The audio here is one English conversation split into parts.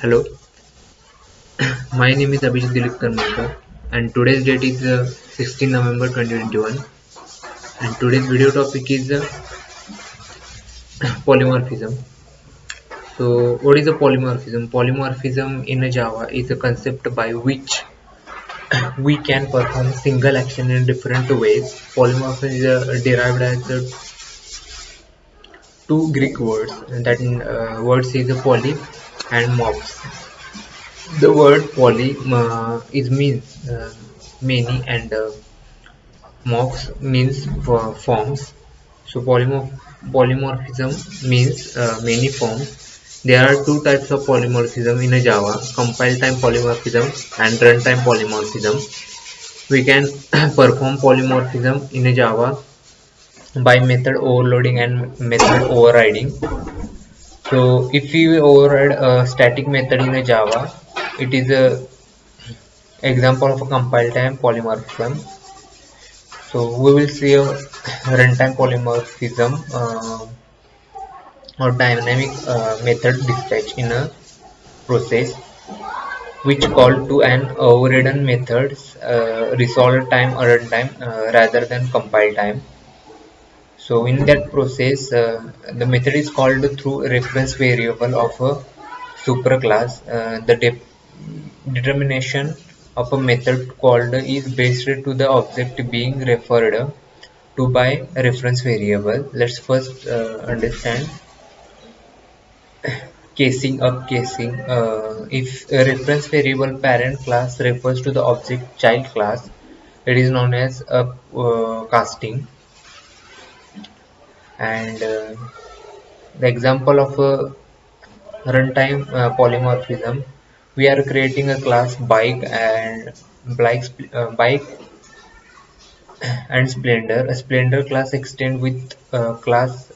Hello, my name is Abhijit Dilip Karmakar, and today's date is 16 November 2021, and today's video topic is polymorphism. So, what is a polymorphism? Polymorphism in a Java is a concept by which we can perform single action in different ways. Polymorphism is derived as two Greek words, and that words is poly and morphs. The word poly is means many and morphs means forms. So polymorphism means many forms. There are two types of polymorphism in a Java: compile time polymorphism and runtime polymorphism. We can perform polymorphism in a Java by method overloading and method overriding. So if we override a static method in a Java, it is a example of a compile time polymorphism. So we will see a runtime polymorphism or dynamic method dispatch in a process which call to an overridden methods resolve time or runtime rather than compile time. So in that process, the method is called through a reference variable of a superclass. The determination of a method called is based to the object being referred to by a reference variable. Let's first understand casing up casing. If a reference variable parent class refers to the object child class, it is known as a casting. And the example of a runtime polymorphism, we are creating a class bike and bike and splendor. A splendor class extend with class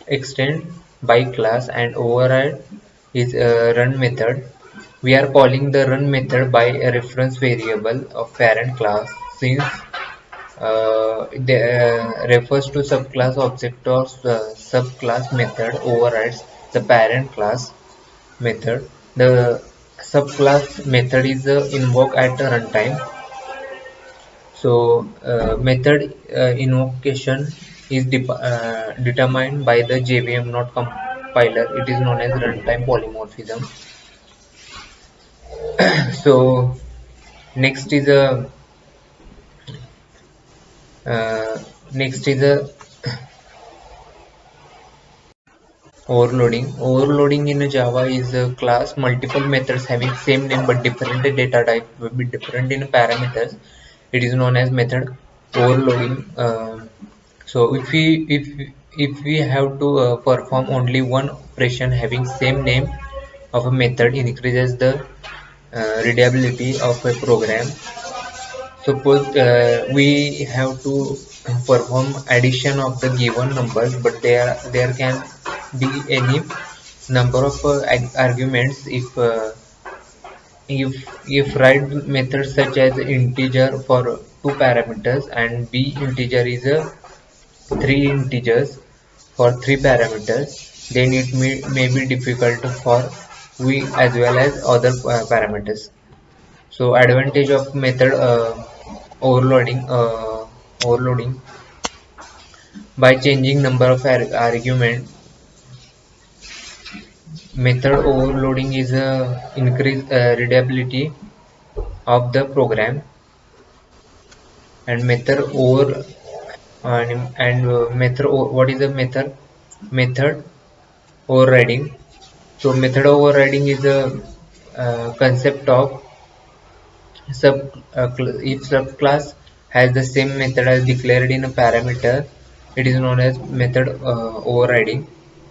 extend by class and override is a run method. We are calling the run method by a reference variable of parent class since refers to subclass object or subclass method overrides the parent class method. The subclass method is invoked at runtime. So method invocation is determined by the JVM not compiler. It is known as runtime polymorphism. So next is a next is a overloading. Overloading in a Java is a class multiple methods having same name but different data type will be different in parameters. It is known as method overloading. So if we have to perform only one operation having same name of a method increases the readability of a program. Suppose we have to perform addition of the given numbers, but there can be any number of arguments if write methods such as integer for two parameters and b integer is a three integers for three parameters, then it may be difficult for we as well as other parameters. So advantage of method overloading by changing number of argument. Method overloading is increase readability of the program, and method over method what is the method overriding. So method overriding is a concept of if subclass has the same method as declared in a parameter, it is known as method overriding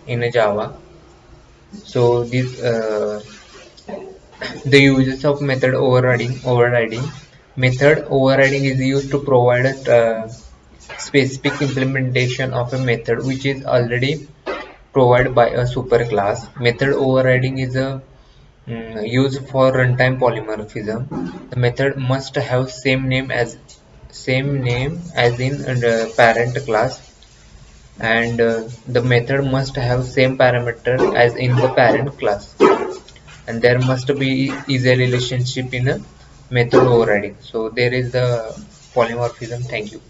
in a Java. So this the uses of method overriding. Method overriding is used to provide a specific implementation of a method which is already provided by a superclass. Method overriding is a used for runtime polymorphism. The method must have same name as in the parent class, and the method must have same parameter as in the parent class. and there must be is a relationship in a method overriding. So there is the polymorphism. Thank you.